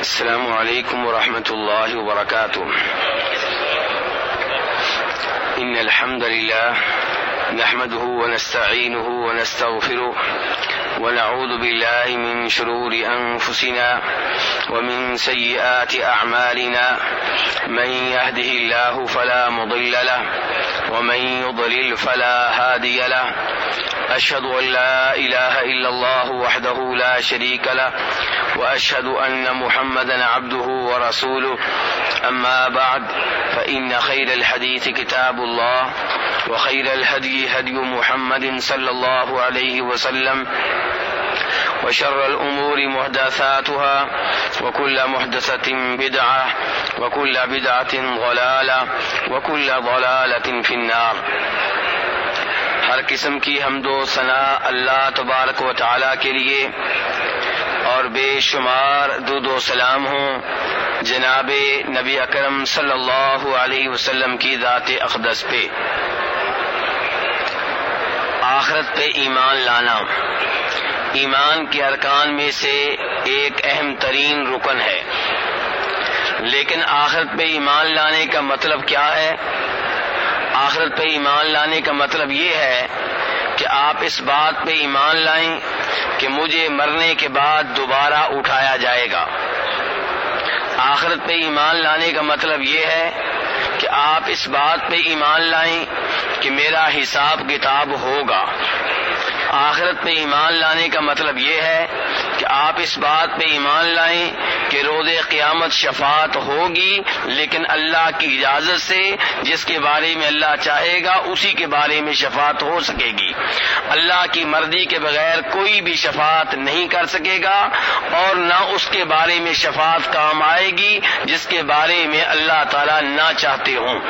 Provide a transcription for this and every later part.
السلام علیکم ورحمۃ اللہ وبرکاتہ. ان الحمد للہ نحمده ونستعینه ونستغفره ونعوذ باللہ من شرور انفسنا ومن سیئات اعمالنا من يهده الله فلا مضل له ومن يضلل فلا هادي له. أشهد أن لا إله إلا الله وحده لا شريك له وأشهد أن محمدا عبده ورسوله. أما بعد فإن خير الحديث كتاب الله وخير الهدي هدي محمد صلى الله عليه وسلم وشر الأمور محدثاتها وكل محدثة بدعة وكل بدعة ضلالة وكل ضلالة في النار. ہر قسم کی حمد و ثنا اللہ تبارک و تعالی کے لیے اور بے شمار درود و سلام ہوں جناب نبی اکرم صلی اللہ علیہ وسلم کی ذات اقدس پہ. آخرت پہ ایمان لانا ایمان کے ارکان میں سے ایک اہم ترین رکن ہے. لیکن آخرت پہ ایمان لانے کا مطلب کیا ہے؟ آخرت پہ ایمان لانے کا مطلب یہ ہے کہ آپ اس بات پہ ایمان لائیں کہ مجھے مرنے کے بعد دوبارہ اٹھایا جائے گا. آخرت پہ ایمان لانے کا مطلب یہ ہے کہ آپ اس بات پہ ایمان لائیں کہ میرا حساب کتاب ہوگا. آخرت پہ ایمان لانے کا مطلب یہ ہے کہ آپ اس بات پہ ایمان لائیں کہ روز قیامت شفاعت ہوگی، لیکن اللہ کی اجازت سے. جس کے بارے میں اللہ چاہے گا اسی کے بارے میں شفاعت ہو سکے گی. اللہ کی مرضی کے بغیر کوئی بھی شفاعت نہیں کر سکے گا اور نہ اس کے بارے میں شفاعت کام آئے گی جس کے بارے میں اللہ تعالیٰ نہ چاہتے ہوں.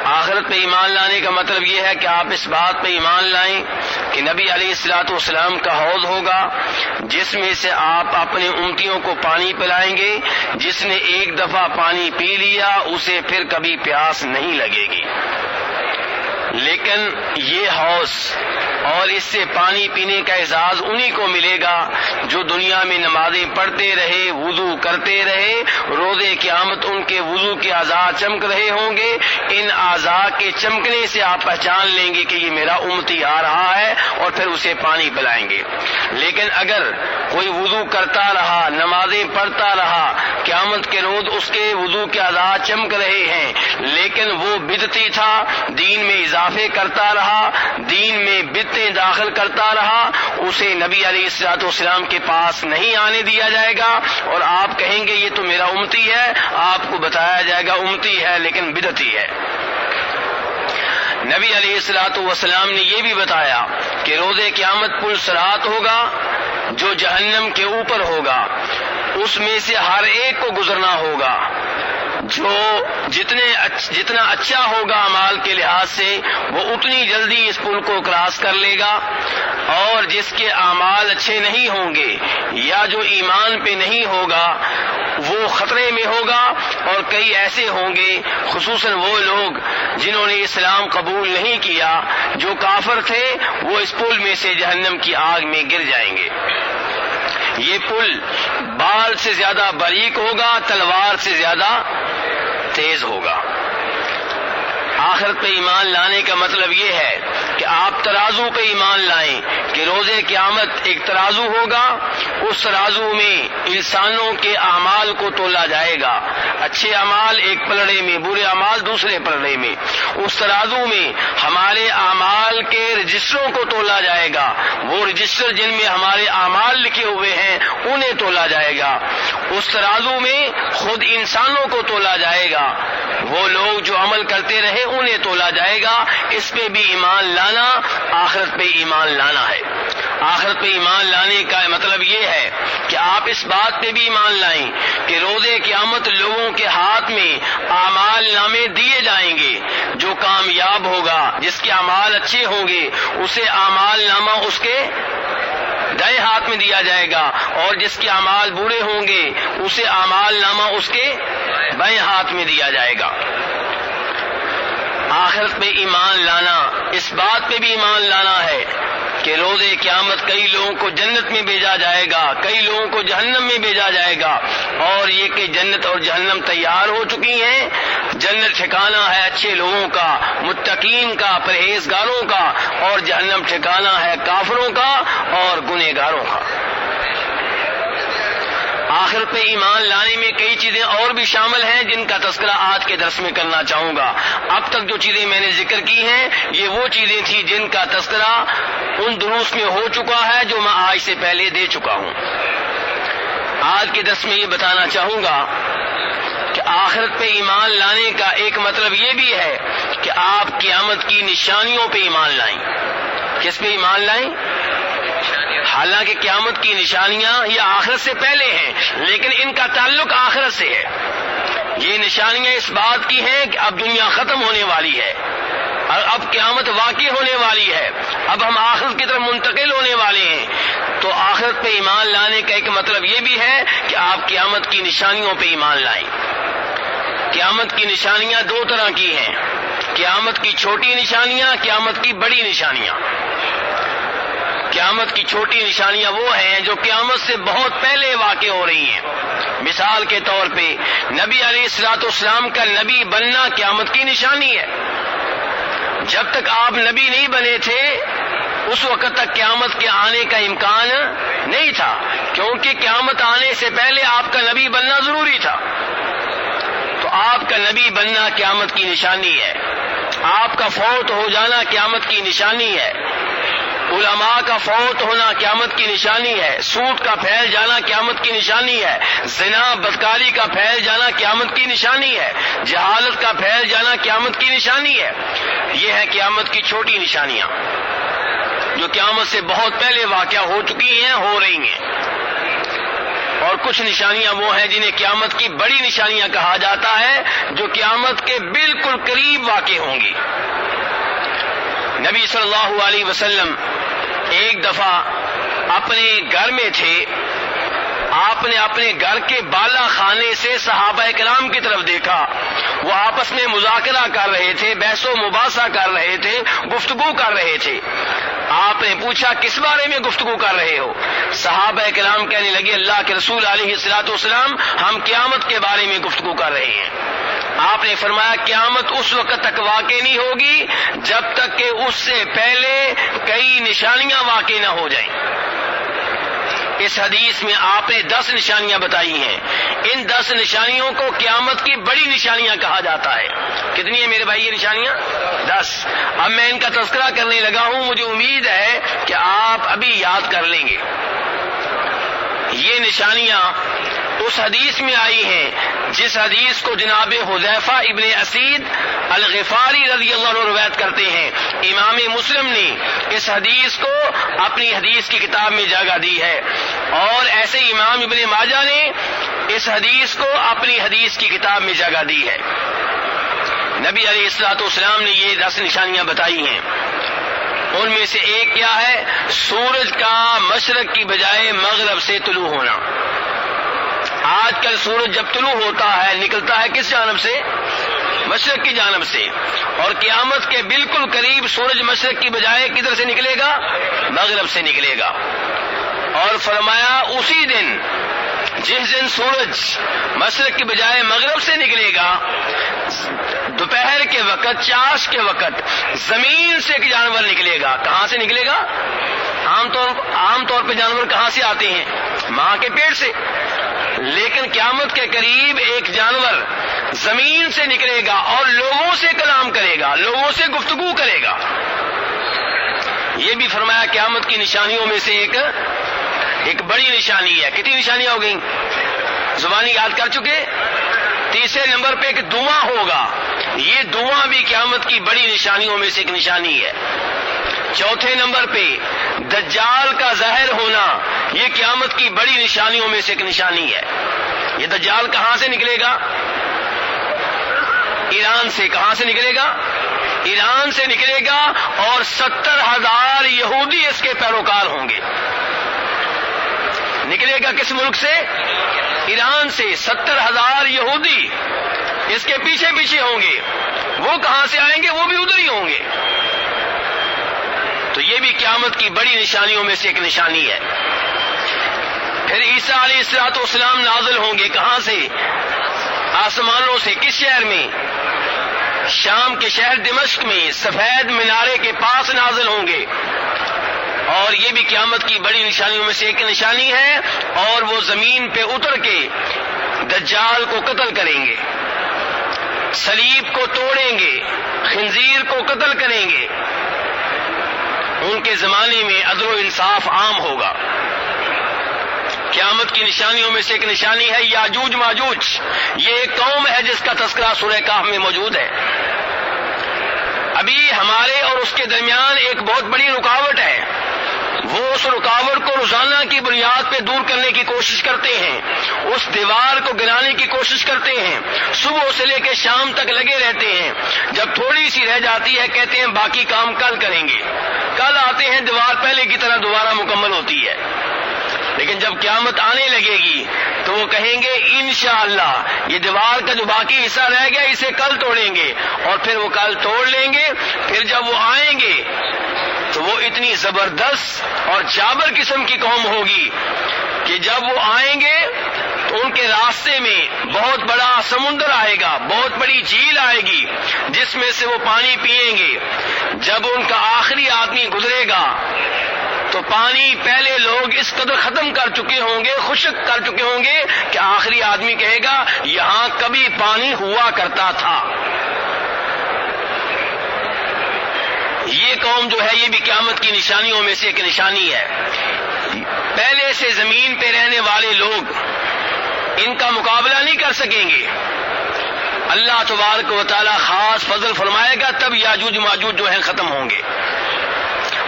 آخرت پہ ایمان لانے کا مطلب یہ ہے کہ آپ اس بات پہ ایمان لائیں کہ نبی علیہ الصلوۃ والسلام کا حوض ہوگا جس میں سے آپ اپنے امتیوں کو پانی پلائیں گے. جس نے ایک دفعہ پانی پی لیا اسے پھر کبھی پیاس نہیں لگے گی. لیکن یہ حوض اور اس سے پانی پینے کا اعزاز انہی کو ملے گا جو دنیا میں نمازیں پڑھتے رہے، وضو کرتے رہے. روز قیامت ان کے وضو کے اعضاء چمک رہے ہوں گے. ان اعضاء کے چمکنے سے آپ پہچان لیں گے کہ یہ میرا امتی آ رہا ہے اور پھر اسے پانی پلائیں گے. لیکن اگر کوئی وضو کرتا رہا، نمازیں پڑھتا رہا، قیامت کے روز اس کے وضو کے اعضاء چمک رہے ہیں لیکن وہ بدعتی تھا، دین میں اضافے کرتا رہا، دین میں بدعتیں داخل کرتا رہا، اسے نبی علیہ الصلوۃ والسلام کے پاس نہیں آنے دیا جائے گا. اور آپ کہیں گے یہ تو میرا امتی ہے، آپ کو بتایا جائے گا امتی ہے لیکن بدعتی ہے. نبی علیہ الصلوۃ والسلام نے یہ بھی بتایا کہ روز قیامت پل صراط ہوگا جو جہنم کے اوپر ہوگا. اس میں سے ہر ایک کو گزرنا ہوگا. جو جتنا اچھا ہوگا اعمال کے لحاظ سے وہ اتنی جلدی اس پل کو کراس کر لے گا، اور جس کے اعمال اچھے نہیں ہوں گے یا جو ایمان پہ نہیں ہوگا وہ خطرے میں ہوگا. اور کئی ایسے ہوں گے خصوصاً وہ لوگ جنہوں نے اسلام قبول نہیں کیا، جو کافر تھے، وہ اس پل میں سے جہنم کی آگ میں گر جائیں گے. یہ پل بال سے زیادہ باریک ہوگا، تلوار سے زیادہ تیز ہوگا. آخرت پہ ایمان لانے کا مطلب یہ ہے کہ آپ ترازو پہ ایمان لائیں کہ روز قیامت ایک ترازو ہوگا. اس ترازو میں انسانوں کے اعمال کو تولا جائے گا. اچھے اعمال ایک پلڑے میں، برے اعمال دوسرے پلڑے میں. اس ترازو میں ہمارے اعمال کے رجسٹروں کو تولا جائے گا. وہ رجسٹر جن میں ہمارے اعمال لکھے ہوئے ہیں انہیں تولا جائے گا. اس ترازو میں خود انسانوں کو تولا جائے گا. وہ لوگ جو عمل کرتے رہے انہیں تولا جائے گا. اس پہ بھی ایمان لانا آخرت پہ ایمان لانا ہے. آخرت پہ ایمان لانے کا مطلب یہ ہے کہ آپ اس بات پہ بھی ایمان لائیں کہ روز قیامت لوگوں کے ہاتھ میں اعمال نامے دیے جائیں گے. جو کامیاب ہوگا، جس کے اعمال اچھے ہوں گے، اسے اعمال نامہ اس کے دائیں ہاتھ میں دیا جائے گا، اور جس کے اعمال برے ہوں گے اسے اعمال نامہ اس کے بائیں ہاتھ میں دیا جائے گا. آخرت پہ ایمان لانا اس بات پہ بھی ایمان لانا ہے کہ روز قیامت کئی لوگوں کو جنت میں بھیجا جائے گا، کئی لوگوں کو جہنم میں بھیجا جائے گا، اور یہ کہ جنت اور جہنم تیار ہو چکی ہیں۔ جنت ٹھکانہ ہے اچھے لوگوں کا، متقین کا، پرہیزگاروں کا، اور جہنم ٹھکانہ ہے کافروں کا اور گنہگاروں کا۔ آخر پہ ایمان لانے میں کئی چیزیں اور بھی شامل ہیں جن کا تذکرہ آج کے درس میں کرنا چاہوں گا۔ اب تک جو چیزیں میں نے ذکر کی ہیں یہ وہ چیزیں تھیں جن کا تذکرہ ان دروس میں ہو چکا ہے جو میں آج سے پہلے دے چکا ہوں۔ آج کے درس میں یہ بتانا چاہوں گا کہ آخرت پہ ایمان لانے کا ایک مطلب یہ بھی ہے کہ آپ قیامت کی نشانیوں پہ ایمان لائیں۔ کس پہ ایمان لائیں؟ حالانکہ قیامت کی نشانیاں یہ آخرت سے پہلے ہیں، لیکن ان کا تعلق آخرت سے ہے۔ یہ نشانیاں اس بات کی ہیں کہ اب دنیا ختم ہونے والی ہے اور اب قیامت واقع ہونے والی ہے، اب ہم آخرت کی طرف منتقل ہونے والے ہیں۔ تو آخرت پہ ایمان لانے کا ایک مطلب یہ بھی ہے کہ آپ قیامت کی نشانیوں پہ ایمان لائیں۔ قیامت کی نشانیاں دو طرح کی ہیں، قیامت کی چھوٹی نشانیاں، قیامت کی بڑی نشانیاں۔ قیامت کی چھوٹی نشانیاں وہ ہیں جو قیامت سے بہت پہلے واقع ہو رہی ہیں۔ مثال کے طور پہ نبی علیہ الصلوۃ والسلام کا نبی بننا قیامت کی نشانی ہے۔ جب تک آپ نبی نہیں بنے تھے اس وقت تک قیامت کے آنے کا امکان نہیں تھا، کیونکہ قیامت آنے سے پہلے آپ کا نبی بننا ضروری تھا۔ تو آپ کا نبی بننا قیامت کی نشانی ہے، آپ کا فوت ہو جانا قیامت کی نشانی ہے، علماء کا فوت ہونا قیامت کی نشانی ہے، سود کا پھیل جانا قیامت کی نشانی ہے، زنا بدکاری کا پھیل جانا قیامت کی نشانی ہے، جہالت کا پھیل جانا قیامت کی نشانی ہے۔ یہ ہے قیامت کی چھوٹی نشانیاں جو قیامت سے بہت پہلے واقع ہو چکی ہیں، ہو رہی ہیں۔ اور کچھ نشانیاں وہ ہیں جنہیں قیامت کی بڑی نشانیاں کہا جاتا ہے، جو قیامت کے بالکل قریب واقع ہوں گی۔ نبی صلی اللہ علیہ وسلم ایک دفعہ اپنے گھر میں تھے، آپ نے اپنے گھر کے بالا خانے سے صحابہ کرام کی طرف دیکھا، وہ آپس میں مذاکرہ کر رہے تھے، بحث و مباحثہ کر رہے تھے، گفتگو کر رہے تھے۔ آپ نے پوچھا کس بارے میں گفتگو کر رہے ہو؟ صحابہ کرام کہنے لگے اللہ کے رسول علیہ الصلوۃ والسلام ہم قیامت کے بارے میں گفتگو کر رہے ہیں۔ آپ نے فرمایا قیامت اس وقت تک واقع نہیں ہوگی جب تک کہ اس سے پہلے کئی نشانیاں واقع نہ ہو جائیں۔ اس حدیث میں آپ نے 10 نشانیاں بتائی ہیں، ان 10 نشانیوں کو قیامت کی بڑی نشانیاں کہا جاتا ہے۔ کتنی ہیں میرے بھائی یہ نشانیاں؟ 10۔ اب میں ان کا تذکرہ کرنے لگا ہوں، مجھے امید ہے کہ آپ ابھی یاد کر لیں گے۔ یہ نشانیاں اس حدیث میں آئی ہیں جس حدیث کو جناب حذیفہ ابن اسید الغفاری رضی اللہ عنہ روایت کرتے ہیں۔ امام مسلم نے اس حدیث کو اپنی حدیث کی کتاب میں جگہ دی ہے، اور ایسے امام ابن ماجہ نے اس حدیث کو اپنی حدیث کی کتاب میں جگہ دی ہے۔ نبی علیہ الصلوۃ والسلام نے یہ 10 نشانیاں بتائی ہیں۔ ان میں سے ایک کیا ہے؟ سورج کا مشرق کی بجائے مغرب سے طلوع ہونا۔ آج کل سورج جب طلوع ہوتا ہے نکلتا ہے کس جانب سے؟ مشرق کی جانب سے، اور قیامت کے بالکل قریب سورج مشرق کی بجائے کدھر سے نکلے گا؟ مغرب سے نکلے گا۔ اور فرمایا اسی دن جس دن سورج مشرق کی بجائے مغرب سے نکلے گا، دوپہر کے وقت، چاش کے وقت زمین سے ایک جانور نکلے گا۔ کہاں سے نکلے گا؟ عام طور پہ جانور کہاں سے آتے ہیں؟ ماں کے پیٹ سے، لیکن قیامت کے قریب ایک جانور زمین سے نکلے گا اور لوگوں سے کلام کرے گا، لوگوں سے گفتگو کرے گا۔ یہ بھی فرمایا قیامت کی نشانیوں میں سے ایک بڑی نشانی ہے۔ کتنی نشانیاں ہو گئیں؟ زبانی یاد کر چکے؟ تیسرے نمبر پہ ایک دھواں ہوگا، یہ دھواں بھی قیامت کی بڑی نشانیوں میں سے ایک نشانی ہے۔ چوتھے نمبر پہ دجال کا ظاہر ہونا، یہ قیامت کی بڑی نشانیوں میں سے ایک نشانی ہے۔ یہ دجال کہاں سے نکلے گا؟ ایران سے۔ کہاں سے نکلے گا؟ ایران سے نکلے گا، اور 70,000 یہودی اس کے پیروکار ہوں گے۔ نکلے گا کس ملک سے؟ ایران سے۔ 70,000 یہودی اس کے پیچھے پیچھے ہوں گے۔ وہ کہاں سے آئیں گے؟ وہ بھی ادھر ہی ہوں گے۔ تو یہ بھی قیامت کی بڑی نشانیوں میں سے ایک نشانی ہے۔ پھر عیسیٰ علیہ السلام نازل ہوں گے، کہاں سے؟ آسمانوں سے۔ کس شہر میں؟ شام کے شہر دمشق میں سفید مینارے کے پاس نازل ہوں گے، اور یہ بھی قیامت کی بڑی نشانیوں میں سے ایک نشانی ہے۔ اور وہ زمین پہ اتر کے دجال کو قتل کریں گے، صلیب کو توڑیں گے، خنزیر کو قتل کریں گے۔ ان کے زمانے میں عدل و انصاف عام ہوگا۔ قیامت کی نشانیوں میں سے ایک نشانی ہے یاجوج ماجوج۔ یہ ایک قوم ہے جس کا تذکرہ سورہ کہف میں موجود ہے۔ ابھی ہمارے اور اس کے درمیان ایک بہت بڑی رکاوٹ ہے، وہ اس رکاوٹ کو روزانہ کی بنیاد پہ دور کرنے کی کوشش کرتے ہیں، اس دیوار کو گرانے کی کوشش کرتے ہیں، صبح سے لے کے شام تک لگے رہتے ہیں۔ جب تھوڑی سی رہ جاتی ہے کہتے ہیں باقی کام کل کریں گے، کل آتے ہیں دیوار پہلے کی طرح دوبارہ مکمل ہوتی ہے۔ لیکن جب قیامت آنے لگے گی تو وہ کہیں گے انشاءاللہ یہ دیوار کا جو باقی حصہ رہ گیا اسے کل توڑیں گے، اور پھر وہ کل توڑ لیں گے۔ پھر جب وہ آئیں گے تو وہ اتنی زبردست اور جابر قسم کی قوم ہوگی کہ جب وہ آئیں گے تو ان کے راستے میں بہت بڑا سمندر آئے گا، بہت بڑی جھیل آئے گی جس میں سے وہ پانی پئیں گے۔ جب ان کا آخری آدمی گزرے گا تو پانی پہلے لوگ اس قدر ختم کر چکے ہوں گے، خشک کر چکے ہوں گے کہ آخری آدمی کہے گا یہاں کبھی پانی ہوا کرتا تھا۔ یہ قوم جو ہے یہ بھی قیامت کی نشانیوں میں سے ایک نشانی ہے۔ پہلے سے زمین پہ رہنے والے لوگ ان کا مقابلہ نہیں کر سکیں گے۔ اللہ تبارک و تعالی خاص فضل فرمائے گا تب یاجوج ماجوج جو ہیں ختم ہوں گے۔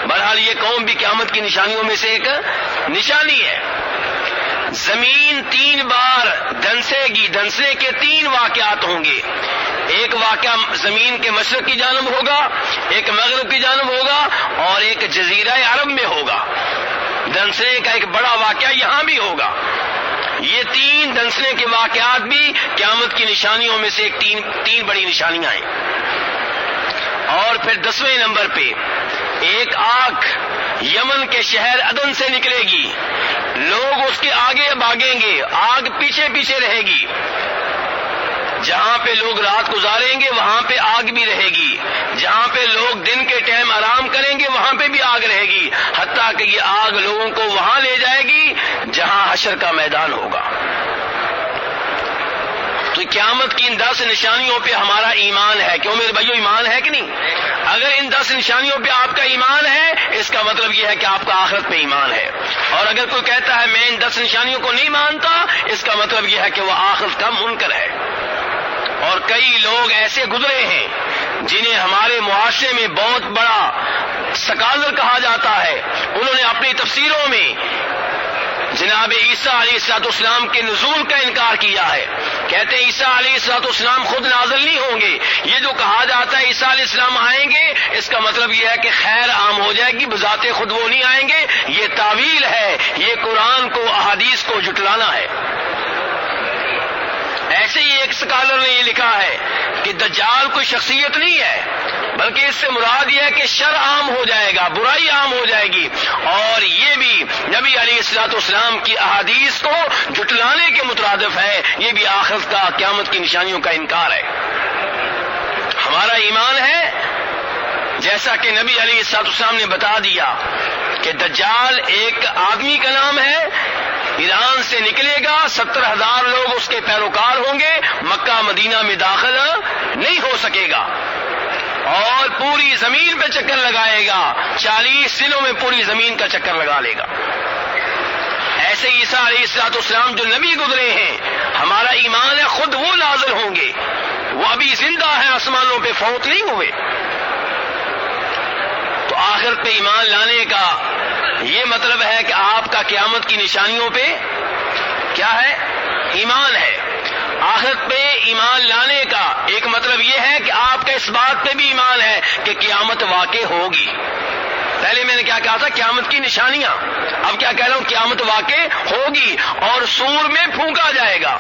بہرحال یہ قوم بھی قیامت کی نشانیوں میں سے ایک نشانی ہے۔ زمین 3 بار دھنسے گی، دھنسنے کے 3 واقعات ہوں گے۔ ایک واقعہ زمین کے مشرق کی جانب ہوگا، ایک مغرب کی جانب ہوگا، اور ایک جزیرہ عرب میں ہوگا۔ دھنسنے کا ایک بڑا واقعہ یہاں بھی ہوگا۔ یہ 3 دھنسنے کے واقعات بھی قیامت کی نشانیوں میں سے ایک تین بڑی نشانیاں ہیں۔ اور پھر 10ویں نمبر پہ ایک آگ یمن کے شہر عدن سے نکلے گی، لوگ اس کے آگے بھاگیں گے، آگ پیچھے پیچھے رہے گی۔ جہاں پہ لوگ رات گزاریں گے وہاں پہ آگ بھی رہے گی، جہاں پہ لوگ دن کے ٹائم آرام کریں گے وہاں پہ بھی آگ رہے گی، حتیٰ کہ یہ آگ لوگوں کو وہاں لے جائے گی جہاں حشر کا میدان ہوگا۔ تو قیامت کی ان 10 نشانیوں پہ ہمارا ایمان ہے۔ کیوں میرے بھائیو ایمان ہے کہ نہیں؟ اگر ان 10 نشانیوں پہ آپ کا ایمان ہے اس کا مطلب یہ ہے کہ آپ کا آخرت پہ ایمان ہے، اور اگر کوئی کہتا ہے میں ان 10 نشانیوں کو نہیں مانتا اس کا مطلب یہ ہے کہ وہ آخرت کا منکر ہے۔ اور کئی لوگ ایسے گزرے ہیں جنہیں ہمارے معاشرے میں بہت بڑا سکالر کہا جاتا ہے، انہوں نے اپنی تفسیروں میں جناب عیسیٰ علیہ السلام کے نزول کا انکار کیا ہے۔ کہتے ہیں عیسیٰ علیہ السلام خود نازل نہیں ہوں گے۔ یہ جو کہا جاتا ہے عیسیٰ علیہ السلام آئیں گے اس کا مطلب یہ ہے کہ خیر عام ہو جائے گی، بذات خود وہ نہیں آئیں گے۔ یہ تعویل ہے، یہ قرآن کو احادیث کو جھٹلانا ہے۔ ایسے ہی ایک سکالر نے یہ لکھا ہے کہ دجال کوئی شخصیت نہیں ہے، بلکہ اس سے مراد یہ ہے کہ شر عام ہو جائے گا، برائی عام ہو جائے گی، اور یہ بھی نبی علیہ السلام کی احادیث کو جھٹلانے کے مترادف ہے۔ یہ بھی آخرت کا، قیامت کی نشانیوں کا انکار ہے۔ ہمارا ایمان ہے جیسا کہ نبی علیہ السلام نے بتا دیا کہ دجال ایک آدمی کا نام ہے، ایران سے نکلے گا، 70,000 لوگ اس کے پیروکار ہوں گے، مکہ مدینہ میں داخل نہیں ہو سکے گا، اور پوری زمین پہ چکر لگائے گا، 40 دنوں میں پوری زمین کا چکر لگا لے گا۔ ایسے عیسیٰ علیہ السلام جو نبی گزرے ہیں، ہمارا ایمان ہے خود وہ نازل ہوں گے، وہ ابھی زندہ ہیں، آسمانوں پہ فوت نہیں ہوئے۔ تو آخرت پہ ایمان لانے کا یہ مطلب ہے کہ آپ کا قیامت کی نشانیوں پہ کیا ہے؟ ایمان ہے۔ آخرت پہ ایمان لانے کا ایک مطلب یہ ہے کہ آپ کا اس بات پہ بھی ایمان ہے کہ قیامت واقع ہوگی۔ پہلے میں نے کیا کہا تھا؟ قیامت کی نشانیاں۔ اب کیا کہہ رہا ہوں؟ قیامت واقع ہوگی اور سور میں پھونکا جائے گا۔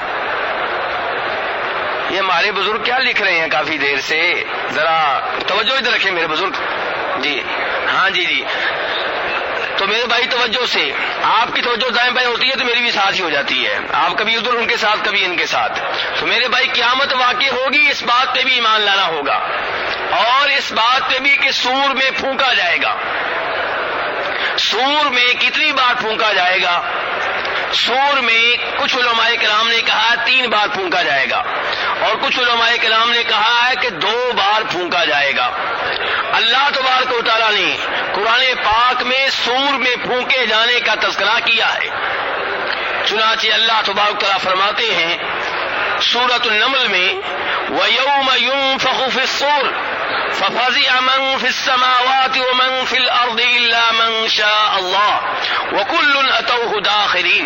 یہ ہمارے بزرگ کیا لکھ رہے ہیں کافی دیر سے؟ ذرا توجہ ادھر رکھیں میرے بزرگ جی۔ ہاں جی تو میرے بھائی توجہ سے، آپ کی توجہ دائیں بائیں ہوتی ہے تو میری بھی ساتھ ہی ہو جاتی ہے، آپ کبھی ادھر ان کے ساتھ کبھی ان کے ساتھ. تو میرے بھائی قیامت واقع ہوگی، اس بات پہ بھی ایمان لانا ہوگا، اور اس بات پہ بھی کہ سور میں پھونکا جائے گا. سور میں کتنی بار پھونکا جائے گا؟ سور میں کچھ علماء کرام نے کہا 3 بار پھونکا جائے گا، اور کچھ علماء کرام نے کہا ہے کہ 2 بار پھونکا جائے گا. اللہ تبارک و تعالیٰ نے قرآن پاک میں سور میں پھونکے جانے کا تذکرہ کیا ہے. چنانچہ اللہ تبارک و تعالیٰ فرماتے ہیں سورۃ النمل میں وَيَوْمَ يُنفَخُ فِي الصُّورِ فَفَزِعَ مَن فِي السَّمَاوَاتِ وَمَن فِي الْأَرْضِ إِلَّا مَن شَاءَ اللَّهُ وَكُلٌّ أَتَوْهُ دَاخِرِينَ.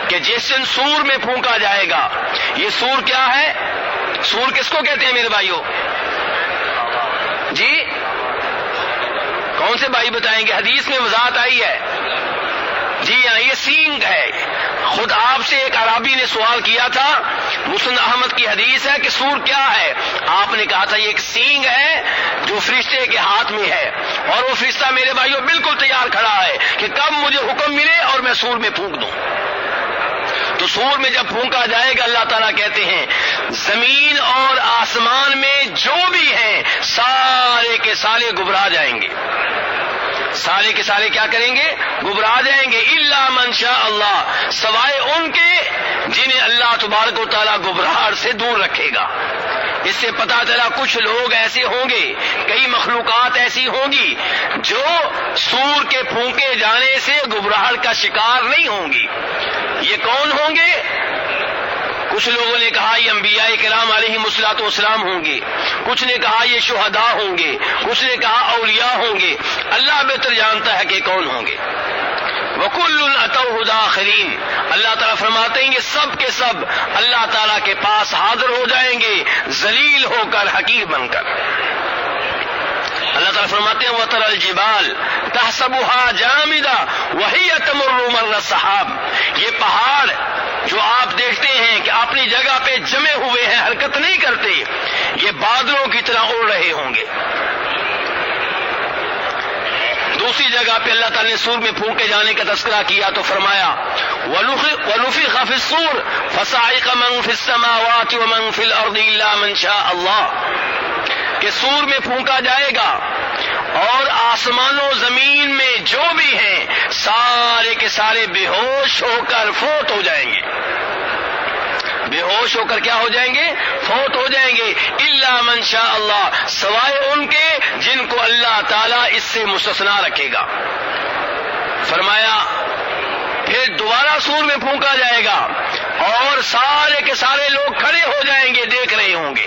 کہ جس دن سور میں پھونکا جائے گا. یہ سور کیا ہے؟ سور کس کو کہتے ہیں میرے بھائیوں؟ جی کون سے بھائی بتائیں گے؟ حدیث میں وضاحت آئی ہے. جی ہاں، یہ سینگ ہے. خود آپ سے ایک عرابی نے سوال کیا تھا، مسند احمد کی حدیث ہے کہ سور کیا ہے؟ آپ نے کہا تھا یہ ایک سینگ ہے جو فرشتے کے ہاتھ میں ہے، اور وہ فرشتہ میرے بھائیوں بالکل تیار کھڑا ہے کہ کب مجھے حکم ملے اور میں سور میں پھونک دوں. تو سور میں جب پھونکا جائے گا اللہ تعالیٰ کہتے ہیں زمین اور آسمان میں جو بھی ہیں سارے کے سارے گبرا جائیں گے. سارے کے سارے کیا کریں گے؟ گبرا جائیں گے. الا من شاء اللہ، سوائے ان کے جنہیں اللہ تبارک و تعالیٰ گبراہٹ سے دور رکھے گا. اس سے پتا چلا کچھ لوگ ایسے ہوں گے، کئی مخلوقات ایسی ہوں گی جو سور کے پھونکے جانے سے گبراہٹ کا شکار نہیں ہوں گی. یہ کون ہوں گے؟ کچھ لوگوں نے کہا یہ انبیاء کرام علیہم الصلوۃ والسلام ہوں گے، کچھ نے کہا یہ شہداء ہوں گے، کچھ نے کہا اولیاء ہوں گے. اللہ بہتر جانتا ہے کہ کون ہوں گے. وَكُلٌّ أَتَوْهُ دَاخِرِينَ. اللہ تعالیٰ فرماتے ہیں کہ سب کے سب اللہ تعالیٰ کے پاس حاضر ہو جائیں گے، ذلیل ہو کر، حقیر بن کر. اللہ تعالیٰ فرماتے ہیں وَتَرَى الْجِبَالَ تَحْسَبُهَا جَامِدَةً وَهِيَ تَمُرُّ مَرَّ السَّحَابِ. یہ پہاڑ جو آپ دیکھتے ہیں کہ اپنی جگہ پہ جمے ہوئے ہیں، حرکت نہیں کرتے، یہ بادلوں کی طرح اڑ رہے ہوں گے. دوسری جگہ پہ اللہ تعالیٰ نے سور میں پھونکے جانے کا تذکرہ کیا تو فرمایا وَنُفِخَ فِي الصُّورِ فَصَعِقَ مَن فِي السَّمَاوَاتِ وَمَن فِي الْأَرْضِ إِلَّا مَن شَاءَ اللَّهُ. کہ سور میں پھونکا جائے گا اور آسمان و زمین میں جو بھی ہیں سارے کے سارے بے ہوش ہو کر فوت ہو جائیں گے. بے ہوش ہو کر کیا ہو جائیں گے؟ فوت ہو جائیں گے. الا من شاء اللہ، سوائے ان کے جن کو اللہ تعالیٰ اس سے مستثنا رکھے گا. فرمایا پھر دوبارہ سور میں پھونکا جائے گا اور سارے کے سارے لوگ کھڑے ہو جائیں گے، دیکھ رہے ہوں گے.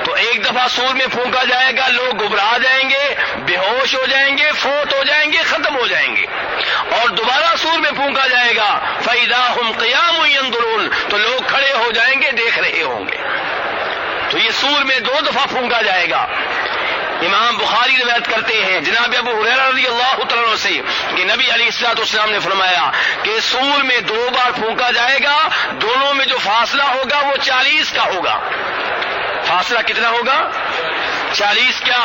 تو ایک دفعہ سور میں پھونکا جائے گا، لوگ گھبرا جائیں گے، بے ہوش ہو جائیں گے، فوت ہو جائیں گے، ختم ہو جائیں گے. اور دوبارہ سور میں پھونکا جائے گا فَإِذَا هُمْ قِيَامٌ يَنظُرُونَ، تو لوگ کھڑے ہو جائیں گے، دیکھ رہے ہوں گے. تو یہ سور میں 2 دفعہ پھونکا جائے گا. امام بخاری روایت کرتے ہیں جناب ابو ہریرہ رضی اللہ تعالیٰ عنہ سے کہ نبی علیہ الصلوۃ والسلام نے فرمایا کہ سور میں 2 بار پھونکا جائے گا، دونوں میں جو فاصلہ ہوگا وہ 40 کا ہوگا. فاصلہ کتنا ہوگا؟ 40. کیا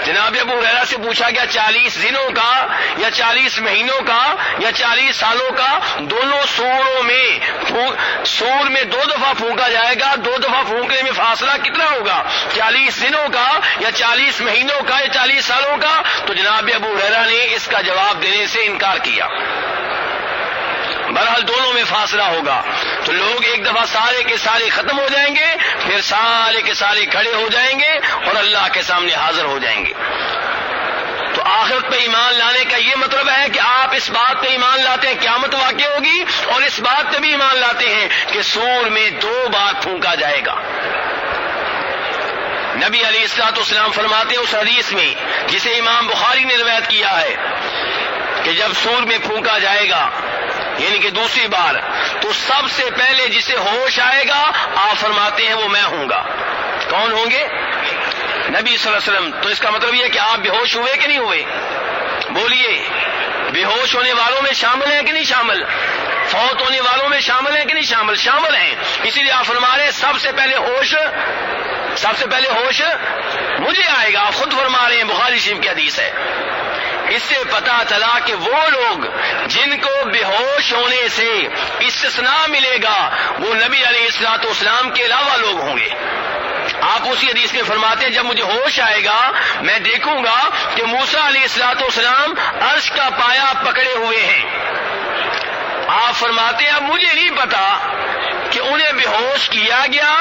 جناب ابو ہریرہ سے پوچھا گیا 40 دنوں کا یا 40 مہینوں کا یا 40 سالوں کا؟ دونوں سوروں میں سور میں 2 دفعہ پھونکا جائے گا، 2 دفعہ پھونکنے میں فاصلہ کتنا ہوگا؟ 40 دنوں کا یا 40 مہینوں کا یا 40 سالوں کا؟ تو جناب ابو ہریرہ نے اس کا جواب دینے سے انکار کیا. بہرحال دونوں میں فاصلہ ہوگا. تو لوگ ایک دفعہ سارے کے سارے ختم ہو جائیں گے، پھر سارے کے سارے کھڑے ہو جائیں گے اور اللہ کے سامنے حاضر ہو جائیں گے. تو آخرت پہ ایمان لانے کا یہ مطلب ہے کہ آپ اس بات پہ ایمان لاتے ہیں قیامت واقع ہوگی، اور اس بات پہ بھی ایمان لاتے ہیں کہ سور میں 2 بار پھونکا جائے گا. نبی علیہ الصلوۃ والسلام فرماتے ہیں اس حدیث میں جسے امام بخاری نے روایت کیا ہے کہ جب سور میں پھونکا جائے گا یعنی کہ دوسری بار، تو سب سے پہلے جسے ہوش آئے گا آپ فرماتے ہیں وہ میں ہوں گا. کون ہوں گے؟ نبی صلی اللہ علیہ وسلم. تو اس کا مطلب یہ ہے کہ آپ بے ہوش ہوئے کہ نہیں ہوئے؟ بولیے، بے ہوش ہونے والوں میں شامل ہیں کہ نہیں شامل؟ فوت ہونے والوں میں شامل ہیں کہ نہیں شامل؟ شامل ہیں. اسی لیے آپ فرما رہے ہیں سب سے پہلے ہوش مجھے آئے گا. آپ خود فرما رہے ہیں، بخاری شریف کی حدیث ہے. اس سے پتا چلا کہ وہ لوگ جن کو بے ہوش ہونے سے استثناء ملے گا وہ نبی علیہ الصلوۃ والسلام کے علاوہ لوگ ہوں گے. آپ اسی حدیث میں فرماتے ہیں جب مجھے ہوش آئے گا میں دیکھوں گا کہ موسیٰ علیہ الصلوۃ والسلام عرش کا پایا پکڑے ہوئے ہیں. آپ فرماتے ہیں اب مجھے نہیں پتا کہ انہیں بے ہوش کیا گیا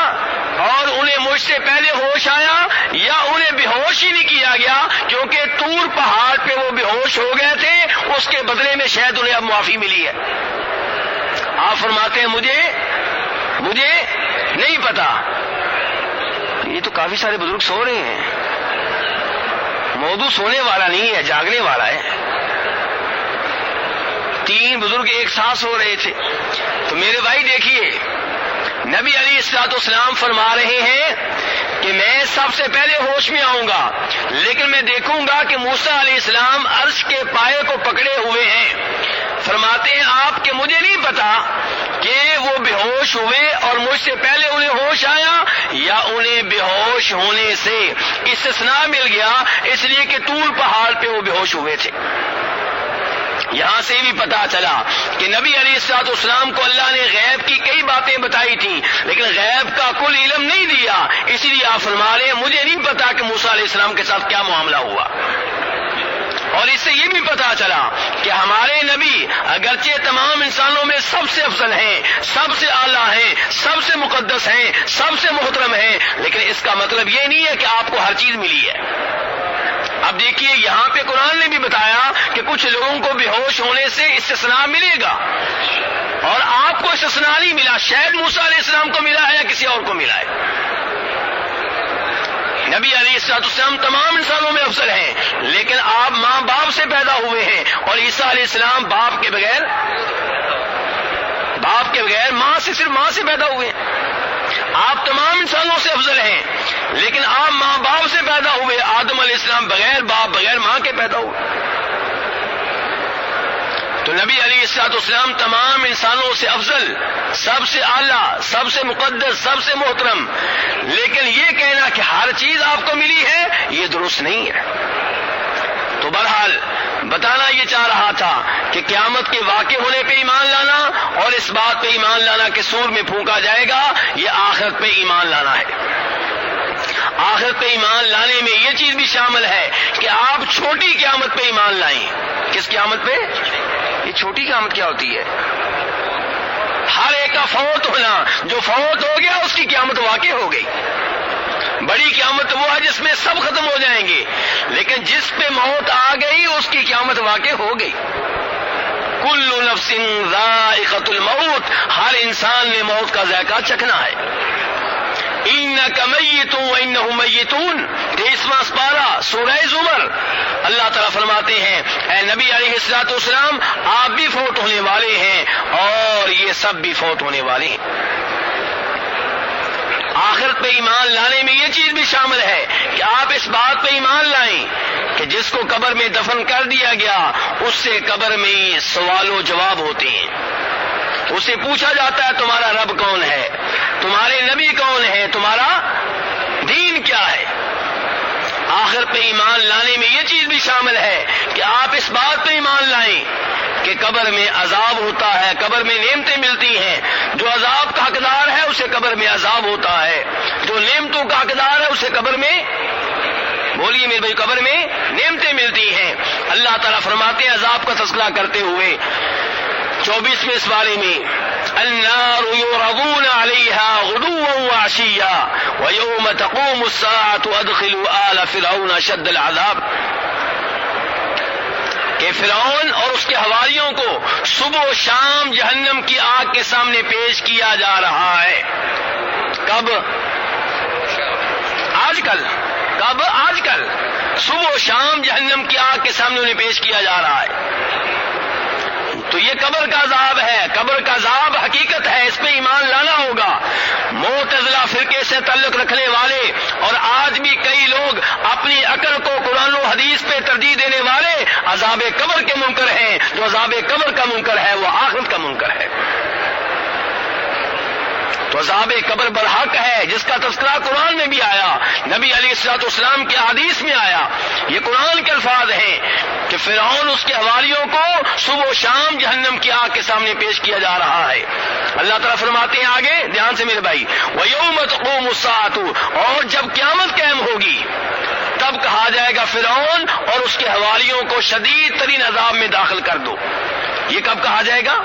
اور انہیں مجھ سے پہلے ہوش آیا یا انہیں بے ہوش ہی نہیں کیا گیا، کیونکہ طور پہاڑ پہ وہ بے ہوش ہو گئے تھے، اس کے بدلے میں شاید انہیں اب معافی ملی ہے. آپ فرماتے ہیں مجھے نہیں پتا. یہ تو کافی سارے بزرگ سو رہے ہیں. موضوع سونے والا نہیں ہے، جاگنے والا ہے. 3 بزرگ ایک ساتھ سو رہے تھے. تو میرے بھائی دیکھیے، نبی علیہ الصلوۃ والسلام فرما رہے ہیں کہ میں سب سے پہلے ہوش میں آؤں گا، لیکن میں دیکھوں گا کہ موسیٰ علیہ السلام عرش کے پائے کو پکڑے ہوئے ہیں. فرماتے ہیں آپ کہ مجھے نہیں پتا کہ وہ بے ہوش ہوئے اور مجھ سے پہلے انہیں ہوش آیا یا انہیں بے ہوش ہونے سے استثناء مل گیا اس لیے کہ طور پہاڑ پہ وہ بے ہوش ہوئے تھے. یہاں سے بھی پتا چلا کہ نبی علیہ الصلوۃ والسلام کو اللہ نے غیب کی کئی باتیں بتائی تھیں لیکن غیب کا کل علم نہیں دیا. اسی لیے آپ فرما رہے ہیں مجھے نہیں پتا کہ موسیٰ علیہ السلام کے ساتھ کیا معاملہ ہوا. اور اس سے یہ بھی پتا چلا کہ ہمارے نبی اگرچہ تمام انسانوں میں سب سے افضل ہیں، سب سے اعلیٰ ہیں، سب سے مقدس ہیں، سب سے محترم ہیں، لیکن اس کا مطلب یہ نہیں ہے کہ آپ کو ہر چیز ملی ہے. اب دیکھیے یہاں پہ قرآن نے بھی بتایا کہ کچھ لوگوں کو بے ہوش ہونے سے استثناء ملے گا اور آپ کو استثناء نہیں ملا. شاید موسیٰ علیہ السلام کو ملا ہے یا کسی اور کو ملا ہے. نبی علیہ الصلوۃ والسلام تمام انسانوں میں افضل ہیں، لیکن آپ ماں باپ سے پیدا ہوئے ہیں اور عیسیٰ علیہ السلام باپ کے بغیر ماں سے صرف ماں سے پیدا ہوئے ہیں. آپ تمام انسانوں سے افضل ہیں لیکن آپ ماں باپ سے پیدا ہوئے. آدم علیہ السلام بغیر باپ بغیر ماں کے پیدا ہوئے. تو نبی علیہ الصلوۃ والسلام تمام انسانوں سے افضل، سب سے اعلیٰ، سب سے مقدس، سب سے محترم، لیکن یہ کہنا کہ ہر چیز آپ کو ملی ہے یہ درست نہیں ہے. تو بہرحال بتانا یہ چاہ رہا تھا کہ قیامت کے واقع ہونے پہ ایمان لانا اور اس بات پہ ایمان لانا کہ سور میں پھونکا جائے گا، یہ آخرت پہ ایمان لانا ہے. آخرت پہ ایمان لانے میں یہ چیز بھی شامل ہے کہ آپ چھوٹی قیامت پہ ایمان لائیں. کس قیامت پہ؟ یہ چھوٹی قیامت کیا ہوتی ہے؟ ہر ایک کا فوت ہونا، جو فوت ہو گیا اس کی قیامت واقع ہو گئی. بڑی قیامت وہ ہے جس میں سب ختم ہو جائیں گے، لیکن جس پہ موت آ گئی اس کی قیامت واقع ہو گئی. کل نفس ذائقۃ الموت، ہر انسان نے موت کا ذائقہ چکھنا ہے. انک میت وانہم میتون، 23واں سپارہ سورہ زمر. اللہ تعالیٰ فرماتے ہیں اے نبی علیہ الصلوۃ والسلام آپ بھی فوت ہونے والے ہیں اور یہ سب بھی فوت ہونے والے ہیں. آخرت پہ ایمان لانے میں یہ چیز بھی شامل ہے کہ آپ اس بات پہ ایمان لائیں کہ جس کو قبر میں دفن کر دیا گیا اس سے قبر میں سوال و جواب ہوتے ہیں. اسے پوچھا جاتا ہے تمہارا رب کون ہے، تمہارے نبی کون ہے، تمہارا دین کیا ہے. آخر پہ ایمان لانے میں یہ چیز بھی شامل ہے کہ آپ اس بات پہ ایمان لائیں کہ قبر میں عذاب ہوتا ہے، قبر میں نعمتیں ملتی ہیں. جو عذاب کا حقدار ہے اسے قبر میں عذاب ہوتا ہے، جو نعمتوں کا حقدار ہے اسے قبر میں، بولیے میرے بھائی، قبر میں نعمتیں ملتی ہیں. اللہ تعالیٰ فرماتے ہیں عذاب کا تذکرہ کرتے ہوئے 24ویں سپارے میں النار یعرضون علیہا غدوا وعشیا ویوم تقوم الساعة ادخلوا آل فرعون اشد العذاب، کہ فرعون اور اس کے حواریوں کو صبح و شام جہنم کی آگ کے سامنے پیش کیا جا رہا ہے. کب؟ آج کل. کب؟ آج کل. صبح و شام جہنم کی آگ کے سامنے انہیں پیش کیا جا رہا ہے. تو یہ قبر کا عذاب ہے، قبر کا عذاب حقیقت ہے، اس پہ ایمان لانا ہوگا. معتزلہ فرقے سے تعلق رکھنے والے اور آج بھی کئی لوگ اپنی عقل کو قرآن و حدیث پہ ترجیح دینے والے عذاب قبر کے منکر ہیں، جو جو عذاب قبر کا منکر ہے وہ آخرت کا منکر ہے. تو عذاب قبر برحق ہے، جس کا تذکرہ قرآن میں بھی آیا، نبی علیہ الصلوۃ والسلام کی حدیث میں آیا. یہ قرآن کے الفاظ ہیں کہ فرعون اس کے حواریوں کو صبح و شام جہنم کی آگ کے سامنے پیش کیا جا رہا ہے. اللہ تعالیٰ فرماتے ہیں آگے، دھیان سے میرے بھائی، وَيَوْمَ تَقُومُ السَّاعَةُ، اور جب قیامت قائم ہوگی تب کہا جائے گا فرعون اور اس کے حواریوں کو شدید ترین عذاب میں داخل کر دو. یہ کب کہا جائے گا؟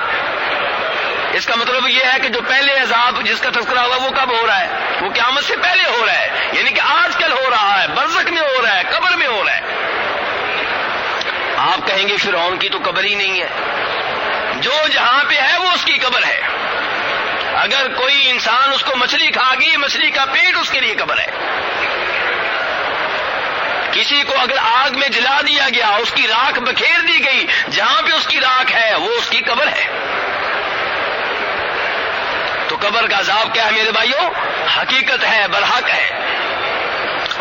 اس کا مطلب یہ ہے کہ جو پہلے عذاب جس کا تذکرہ ہوا وہ کب ہو رہا ہے؟ وہ قیامت سے پہلے ہو رہا ہے، یعنی کہ آج کل ہو رہا ہے، برزخ میں ہو رہا ہے، قبر میں ہو رہا ہے. آپ کہیں گے فرعون کی تو قبر ہی نہیں ہے، جو جہاں پہ ہے وہ اس کی قبر ہے. اگر کوئی انسان اس کو مچھلی کھا گئی، مچھلی کا پیٹ اس کے لیے قبر ہے. کسی کو اگر آگ میں جلا دیا گیا، اس کی راکھ بکھیر دی گئی، جہاں پہ اس کی راکھ ہے وہ اس کی قبر ہے. تو قبر کا عذاب کیا ہے میرے بھائیوں؟ حقیقت ہے، برحق ہے.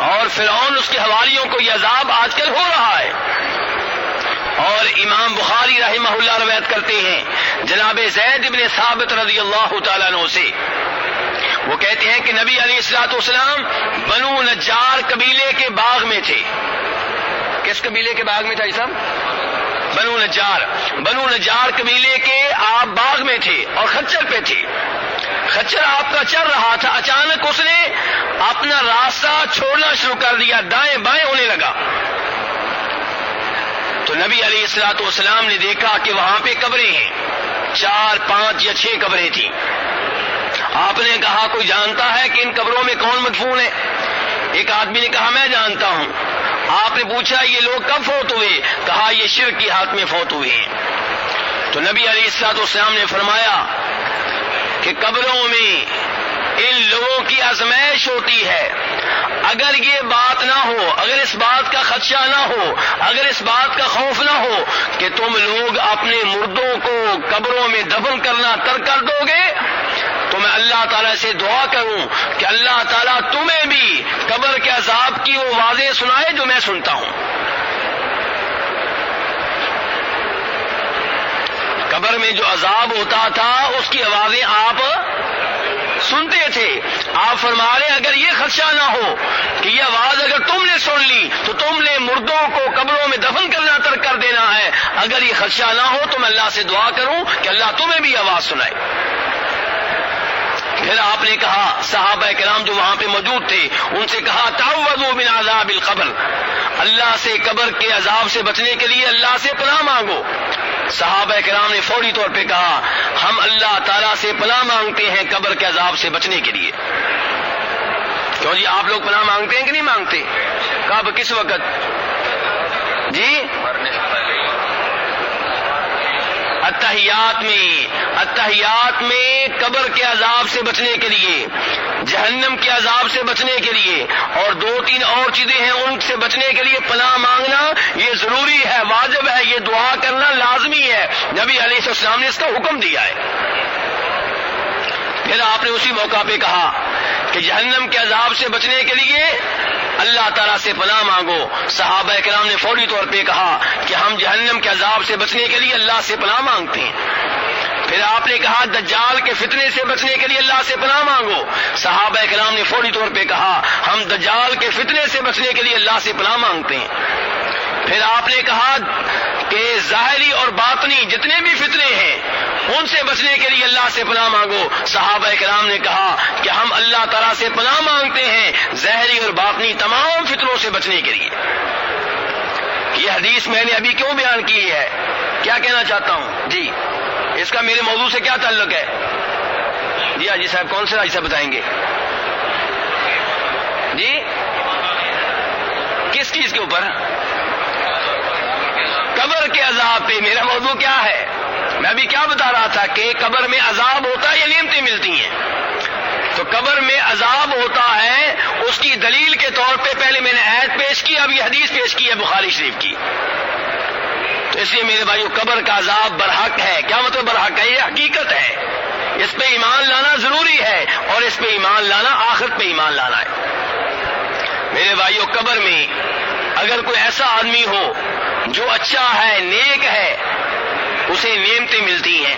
اور فرعون اس کے حواریوں کو یہ عذاب آج کل ہو رہا ہے. اور امام بخاری رحمہ اللہ روایت کرتے ہیں جناب زید بن ثابت رضی اللہ تعالیٰ عنہ سے، وہ کہتے ہیں کہ نبی علیہ الصلوۃ والسلام بنو نجار قبیلے کے باغ میں تھے. کس قبیلے کے باغ میں تھا یہ سب؟ بنو نجار قبیلے کے آپ باغ میں تھے اور خچر پہ تھے. خچر آپ کا چل رہا تھا، اچانک اس نے اپنا راستہ چھوڑنا شروع کر دیا، دائیں بائیں ہونے لگا. تو نبی علیہ الصلوۃ والسلام نے دیکھا کہ وہاں پہ قبریں ہیں، 4 5 یا 6 قبریں تھیں. آپ نے کہا کوئی جانتا ہے کہ ان قبروں میں کون مدفون ہے؟ ایک آدمی نے کہا میں جانتا ہوں. آپ نے پوچھا یہ لوگ کب فوت ہوئے؟ کہا یہ شرک کی حالت میں فوت ہوئے ہیں. تو نبی علیہ الصلوۃ والسلام نے فرمایا کہ قبروں میں ان لوگوں کی آزمائش ہوتی ہے. اگر یہ بات نہ ہو، اگر اس بات کا خدشہ نہ ہو، اگر اس بات کا خوف نہ ہو کہ تم لوگ اپنے مردوں کو قبروں میں دفن کرنا ترک کر دو گے، تو میں اللہ تعالیٰ سے دعا کروں کہ اللہ تعالیٰ تمہیں بھی قبر کے عذاب کی وہ واضح سنائے جو میں سنتا ہوں. قبر میں جو عذاب ہوتا تھا اس کی آوازیں آپ سنتے تھے. آپ فرما رہے اگر یہ خدشہ نہ ہو کہ یہ آواز اگر تم نے سن لی تو تم نے مردوں کو قبروں میں دفن کرنا ترک کر دینا ہے. اگر یہ خدشہ نہ ہو تو میں اللہ سے دعا کروں کہ اللہ تمہیں بھی آواز سنائے. پھر آپ نے کہا صحابہ کرام جو وہاں پہ موجود تھے ان سے کہا تعوذوا من عذاب القبر، اللہ سے قبر کے عذاب سے بچنے کے لیے اللہ سے پناہ مانگو. صحابہ کرام نے فوری طور پہ کہا ہم اللہ تعالیٰ سے پناہ مانگتے ہیں قبر کے عذاب سے بچنے کے لیے. کیوں جی آپ لوگ پناہ مانگتے ہیں کہ نہیں مانگتے؟ کب کس وقت؟ جی اتحیات میں قبر کے عذاب سے بچنے کے لیے، جہنم کے عذاب سے بچنے کے لیے، اور 2-3 اور چیزیں ہیں ان سے بچنے کے لیے پناہ مانگنا یہ ضروری ہے، واجب ہے، یہ دعا کرنا لازمی ہے. نبی علیہ السلام نے اس کا حکم دیا ہے. پھر آپ نے اسی موقع پہ کہا کہ جہنم کے عذاب سے بچنے کے لیے اللہ تعالیٰ سے پناہ مانگو. صحابہ کرام نے فوری طور پہ کہا کہ ہم جہنم کے عذاب سے بچنے کے لیے اللہ سے پناہ مانگتے ہیں. پھر آپ نے کہا دجال کے فتنے سے بچنے کے لیے اللہ سے پناہ مانگو. صحابہ کرام نے فوری طور پہ کہا ہم دجال کے فتنے سے بچنے کے لیے اللہ سے پناہ مانگتے ہیں. پھر آپ نے کہا کہ ظاہری اور باطنی جتنے بھی فتنے ہیں ان سے بچنے کے لیے اللہ سے پناہ مانگو. صحابہ کرام نے کہا کہ ہم اللہ تعالیٰ سے پناہ مانگتے ہیں ظاہری اور باطنی تمام فتنوں سے بچنے کے لیے. یہ حدیث میں نے ابھی کیوں بیان کی ہے؟ کیا کہنا چاہتا ہوں جی؟ اس کا میرے موضوع سے کیا تعلق ہے؟ جی حاجی صاحب کون سے حدیث بتائیں گے؟ جی کس چیز کے اوپر؟ قبر کے عذاب پہ. میرا موضوع کیا ہے؟ میں ابھی کیا بتا رہا تھا کہ قبر میں عذاب ہوتا ہے یا نعمتیں ملتی ہیں. تو قبر میں عذاب ہوتا ہے اس کی دلیل کے طور پہ پہلے میں نے آیت پیش کی، اب یہ حدیث پیش کی ہے بخاری شریف کی. تو اس لیے میرے بھائیو قبر کا عذاب برحق ہے. کیا مطلب برحق ہے؟ یہ حقیقت ہے، اس پہ ایمان لانا ضروری ہے، اور اس پہ ایمان لانا آخرت پہ ایمان لانا ہے. میرے بھائیو قبر میں اگر کوئی ایسا آدمی ہو جو اچھا ہے، نیک ہے، اسے نعمتیں ملتی ہیں۔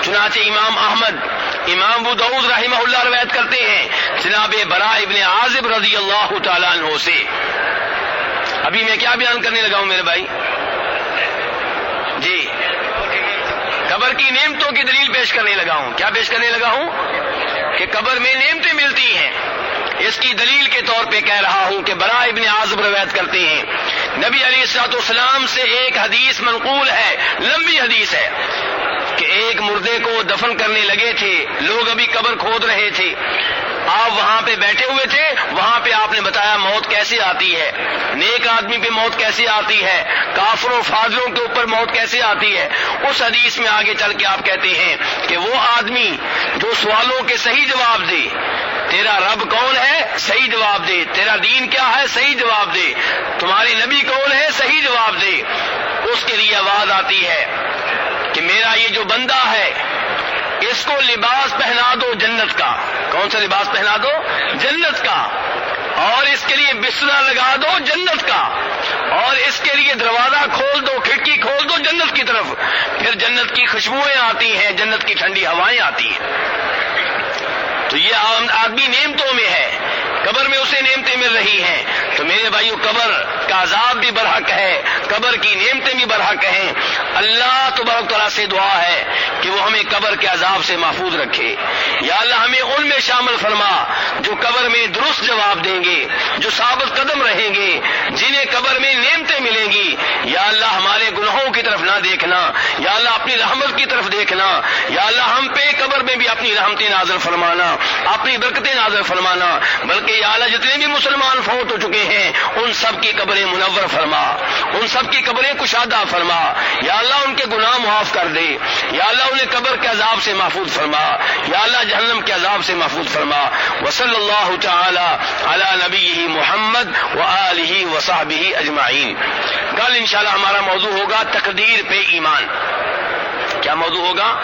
چنانچہ امام احمد، امام ابو داؤد رحمہ اللہ روایت کرتے ہیں جناب براء ابن عازب رضی اللہ تعالیٰ عنہ سے۔ ابھی میں کیا بیان کرنے لگا ہوں میرے بھائی؟ جی، قبر کی نعمتوں کی دلیل پیش کرنے لگا ہوں۔ کیا پیش کرنے لگا ہوں؟ کہ قبر میں نعمتیں ملتی ہیں۔ اس کی دلیل کے طور پہ کہہ رہا ہوں کہ براء ابن عازب روایت کرتے ہیں، نبی علیہ الصلوۃ والسلام سے ایک حدیث منقول ہے، لمبی حدیث ہے، کہ ایک مردے کو دفن کرنے لگے تھے، لوگ ابھی قبر کھود رہے تھے، آپ وہاں پہ بیٹھے ہوئے تھے، وہاں پہ آپ نے بتایا موت کیسے آتی ہے، نیک آدمی پہ موت کیسے آتی ہے، کافروں فاضلوں کے اوپر موت کیسے آتی ہے۔ اس حدیث میں آگے چل کے آپ کہتے ہیں کہ وہ آدمی جو سوالوں کے صحیح جواب دے، تیرا رب کون ہے؟ صحیح جواب دے۔ تیرا دین کیا ہے؟ صحیح جواب دے۔ تمہارے نبی کون ہے؟ صحیح جواب دے۔ اس کے لیے آواز آتی ہے کہ میرا یہ جو بندہ ہے اس کو لباس پہنا دو جنت کا۔ کون سا لباس پہنا دو؟ جنت کا۔ اور اس کے لیے بستر لگا دو جنت کا، اور اس کے لیے دروازہ کھول دو، کھڑکی کھول دو جنت کی طرف، پھر جنت کی خوشبوئیں آتی ہیں، جنت کی ٹھنڈی ہوائیں آتی ہیں۔ تو یہ آدمی نعمتوں میں ہے، قبر میں اسے نعمتیں مل رہی ہیں۔ تو میرے بھائیو، قبر کا عذاب بھی برحق ہے، قبر کی نعمتیں بھی برحق ہیں۔ اللہ تبارک تعالیٰ سے دعا ہے کہ وہ ہمیں قبر کے عذاب سے محفوظ رکھے۔ یا اللہ ہمیں ان میں شامل فرما جو قبر میں درست جواب دیں گے، جو ثابت قدم رہیں گے، جنہیں قبر میں نعمتیں ملیں گی۔ یا اللہ ہمارے گناہوں کی طرف نہ دیکھنا، یا اللہ اپنی رحمت کی طرف دیکھنا، یا اللہ ہم پہ قبر میں بھی اپنی رحمتیں نازل فرمانا، اپنی برکتیں نازل فرمانا، بلکہ یا اللہ جتنے بھی مسلمان فوت ہو چکے ہیں ان سب کی قبریں منور فرما، ان سب کی قبریں کشادہ فرما۔ یا اللہ ان کے گناہ معاف کر دے، یا اللہ انہیں قبر کے عذاب سے محفوظ فرما، یا اللہ جہنم کے عذاب سے محفوظ فرما۔ وصلی اللہ تعالی علی نبیہ محمد وآلہ وصحبہ اجمعین۔ کل انشاءاللہ ہمارا موضوع ہوگا تقدیر پہ ایمان۔ کیا موضوع ہوگا؟